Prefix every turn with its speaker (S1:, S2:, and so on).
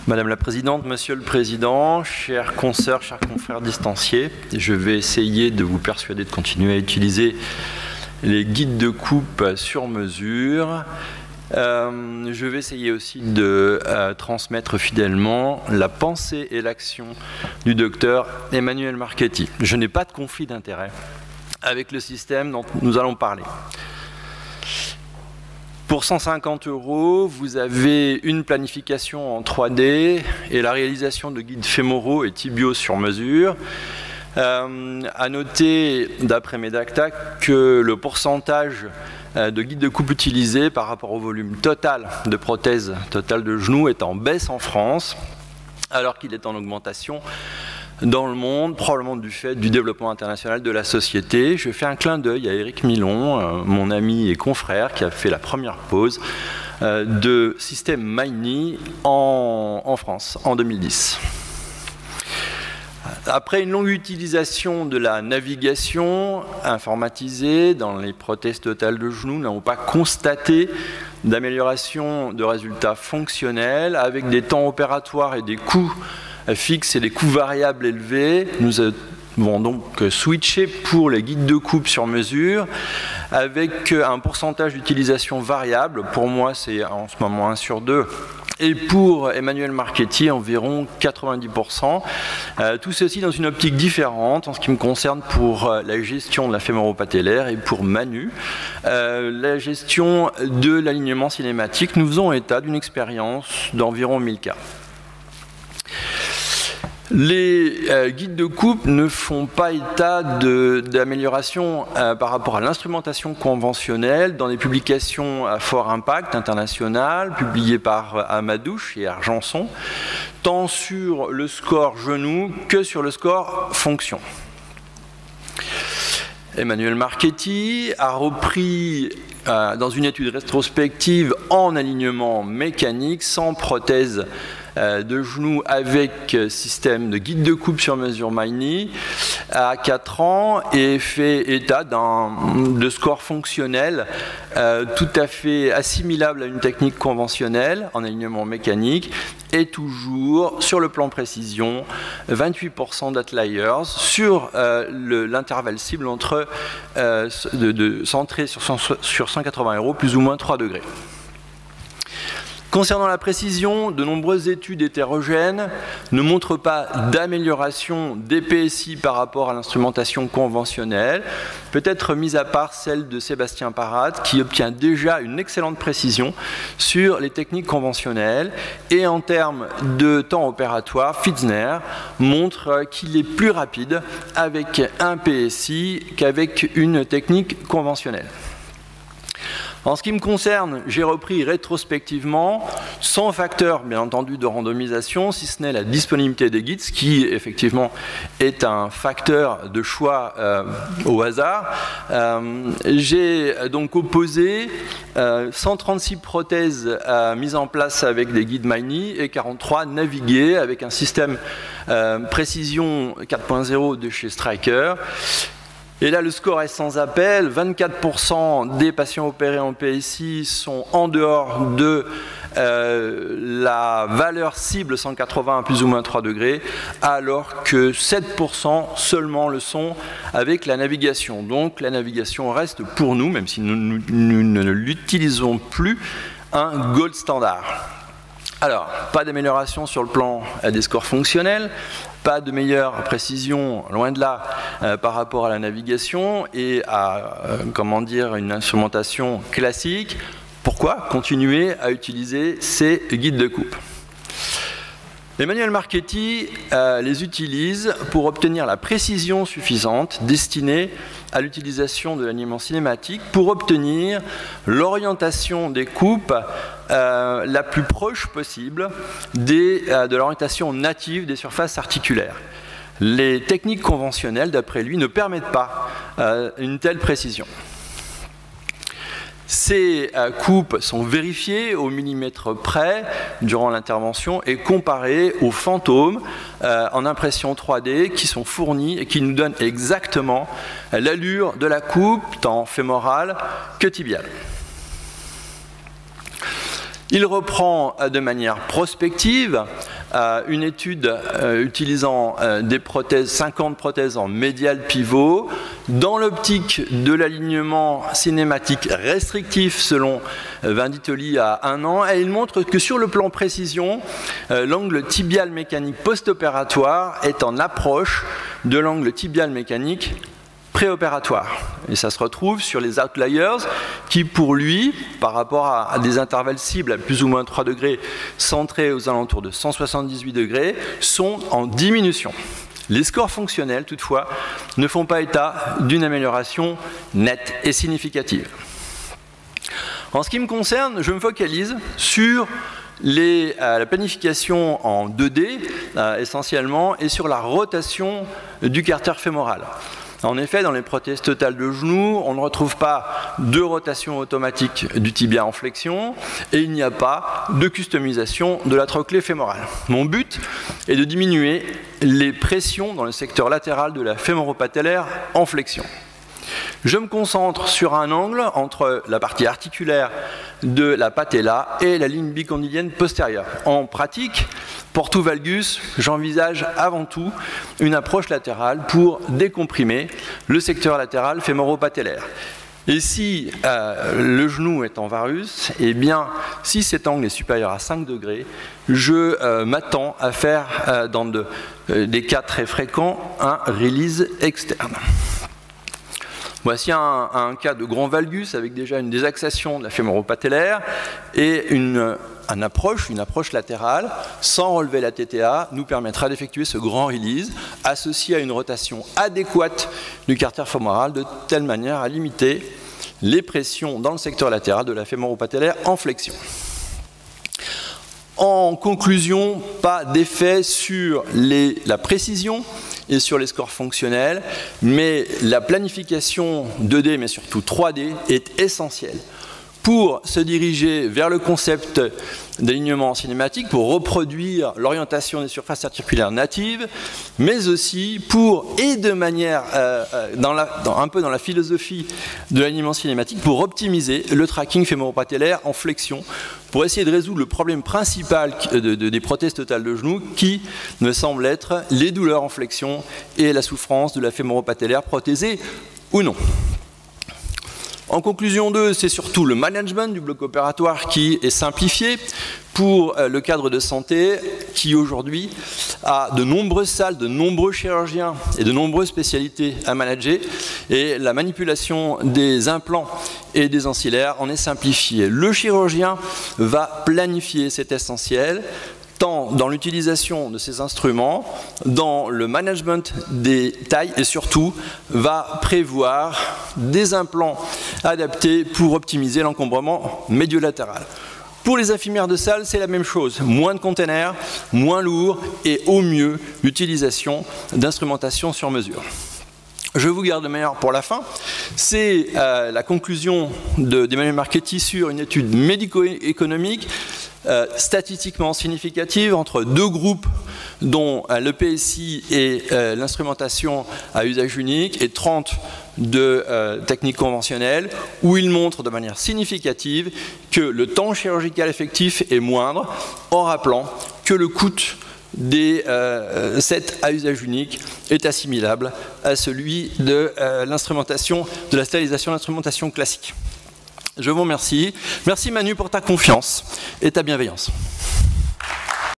S1: Madame la Présidente, Monsieur le Président, chers consoeurs, chers confrères distanciés, je vais essayer de vous persuader de continuer à utiliser les guides de coupe sur mesure. Je vais essayer aussi de transmettre fidèlement la pensée et l'action du docteur Emmanuel Marchetti. Je n'ai pas de conflit d'intérêt avec le système dont nous allons parler. Pour 150 €, vous avez une planification en 3D et la réalisation de guides fémoraux et tibiaux sur mesure. À noter, d'après Medacta, que le pourcentage de guides de coupe utilisés par rapport au volume total de prothèses totales de genoux est en baisse en France, alors qu'il est en augmentation dans le monde, probablement du fait du développement international de la société. Je fais un clin d'œil à Éric Milon, mon ami et confrère, qui a fait la première pause de système Maini en France en 2010. Après une longue utilisation de la navigation informatisée dans les prothèses totales de genoux, nous n'avons pas constaté d'amélioration de résultats fonctionnels avec des temps opératoires et des coûts fixes et des coûts variables élevés. Nous avons donc switché pour les guides de coupe sur mesure avec un pourcentage d'utilisation variable. Pour moi, c'est en ce moment 1 sur 2. Et pour Emmanuel Marchetti, environ 90%. Tout ceci dans une optique différente en ce qui me concerne pour la gestion de la fémoro-patellaire et pour Manu, la gestion de l'alignement cinématique. Nous faisons état d'une expérience d'environ 1000 cas. Les guides de coupe ne font pas état d'amélioration par rapport à l'instrumentation conventionnelle dans des publications à fort impact international, publiées par Amadouche et Argenson, tant sur le score genou que sur le score fonction. Emmanuel Marchetti a repris dans une étude rétrospective en alignement mécanique, sans prothèse de genoux avec système de guide de coupe sur mesure Maini à 4 ans et fait état de score fonctionnel tout à fait assimilable à une technique conventionnelle en alignement mécanique et toujours sur le plan précision 28% d'outliers sur l'intervalle cible entre centré sur 180 € plus ou moins 3 degrés. Concernant la précision, de nombreuses études hétérogènes ne montrent pas d'amélioration des PSI par rapport à l'instrumentation conventionnelle, peut-être mis à part celle de Sébastien Parade, qui obtient déjà une excellente précision sur les techniques conventionnelles. Et en termes de temps opératoire, Fitzner montre qu'il est plus rapide avec un PSI qu'avec une technique conventionnelle. En ce qui me concerne, j'ai repris rétrospectivement, sans facteur bien entendu de randomisation, si ce n'est la disponibilité des guides, ce qui effectivement est un facteur de choix au hasard. J'ai donc opposé 136 prothèses mises en place avec des guides Maini et 43 naviguées avec un système précision 4.0 de chez Stryker. Et là, le score est sans appel. 24% des patients opérés en PSI sont en dehors de la valeur cible 180 à plus ou moins 3 degrés, alors que 7% seulement le sont avec la navigation. Donc la navigation reste pour nous, même si nous ne l'utilisons plus, un gold standard. Alors, pas d'amélioration sur le plan des scores fonctionnels, pas de meilleure précision, loin de là, par rapport à la navigation et à, comment dire, une instrumentation classique. Pourquoi continuer à utiliser ces guides de coupe? Emmanuel Marchetti les utilise pour obtenir la précision suffisante destinée à l'utilisation de l'alignement cinématique pour obtenir l'orientation des coupes la plus proche possible de l'orientation native des surfaces articulaires. Les techniques conventionnelles, d'après lui, ne permettent pas une telle précision. Ces coupes sont vérifiées au millimètre près durant l'intervention et comparées aux fantômes en impression 3D qui sont fournis et qui nous donnent exactement l'allure de la coupe, tant fémorale que tibiale. Il reprend de manière prospective une étude utilisant des prothèses, 50 prothèses en médial pivot, dans l'optique de l'alignement cinématique restrictif selon Venditoli à 1 an, et il montre que sur le plan précision, l'angle tibial mécanique post-opératoire est en approche de l'angle tibial mécanique préopératoire. Et ça se retrouve sur les outliers qui, pour lui, par rapport à des intervalles cibles à plus ou moins 3 degrés centrés aux alentours de 178 degrés, sont en diminution. Les scores fonctionnels, toutefois, ne font pas état d'une amélioration nette et significative. En ce qui me concerne, je me focalise sur la planification en 2D, essentiellement, et sur la rotation du carter fémoral. En effet, dans les prothèses totales de genoux, on ne retrouve pas de rotation automatique du tibia en flexion et il n'y a pas de customisation de la trochlée fémorale. Mon but est de diminuer les pressions dans le secteur latéral de la fémoropatellaire en flexion. Je me concentre sur un angle entre la partie articulaire de la patella et la ligne bicondylienne postérieure. En pratique, pour tout valgus, j'envisage avant tout une approche latérale pour décomprimer le secteur latéral fémoropatellaire. Et si le genou est en varus, eh bien, si cet angle est supérieur à 5 degrés, je m'attends à faire, dans des cas très fréquents, un release externe. Voici un cas de grand valgus avec déjà une désaxation de la fémoropatellaire et une approche latérale sans relever la TTA nous permettra d'effectuer ce grand release associé à une rotation adéquate du carter fémoral de telle manière à limiter les pressions dans le secteur latéral de la fémoropatellaire en flexion. En conclusion, pas d'effet sur la précision et sur les scores fonctionnels, mais la planification 2D, mais surtout 3D, est essentielle pour se diriger vers le concept d'alignement cinématique, pour reproduire l'orientation des surfaces articulaires natives, mais aussi pour, et de manière, un peu dans la philosophie de l'alignement cinématique, pour optimiser le tracking fémoropatellaire en flexion, pour essayer de résoudre le problème principal des prothèses totales de genoux, qui me semble être les douleurs en flexion et la souffrance de la fémoropatellaire prothésée ou non. En conclusion 2, c'est surtout le management du bloc opératoire qui est simplifié pour le cadre de santé qui aujourd'hui a de nombreuses salles, de nombreux chirurgiens et de nombreuses spécialités à manager et la manipulation des implants et des ancillaires en est simplifiée. Le chirurgien va planifier, c'est essentiel, tant dans l'utilisation de ces instruments, dans le management des tailles et surtout va prévoir des implants adaptés pour optimiser l'encombrement médiolatéral. Pour les infirmières de salle, c'est la même chose. Moins de containers, moins lourd et au mieux l'utilisation d'instrumentation sur mesure. Je vous garde le meilleur pour la fin. C'est la conclusion d'Emmanuel Marchetti sur une étude médico-économique statistiquement significative entre deux groupes dont le PSI et l'instrumentation à usage unique et 30 de techniques conventionnelles où il montre de manière significative que le temps chirurgical effectif est moindre en rappelant que le coût des sets à usage unique est assimilable à celui de l'instrumentation, de la stérilisation d'instrumentation classique. Je vous remercie. Merci Manu pour ta confiance et ta bienveillance.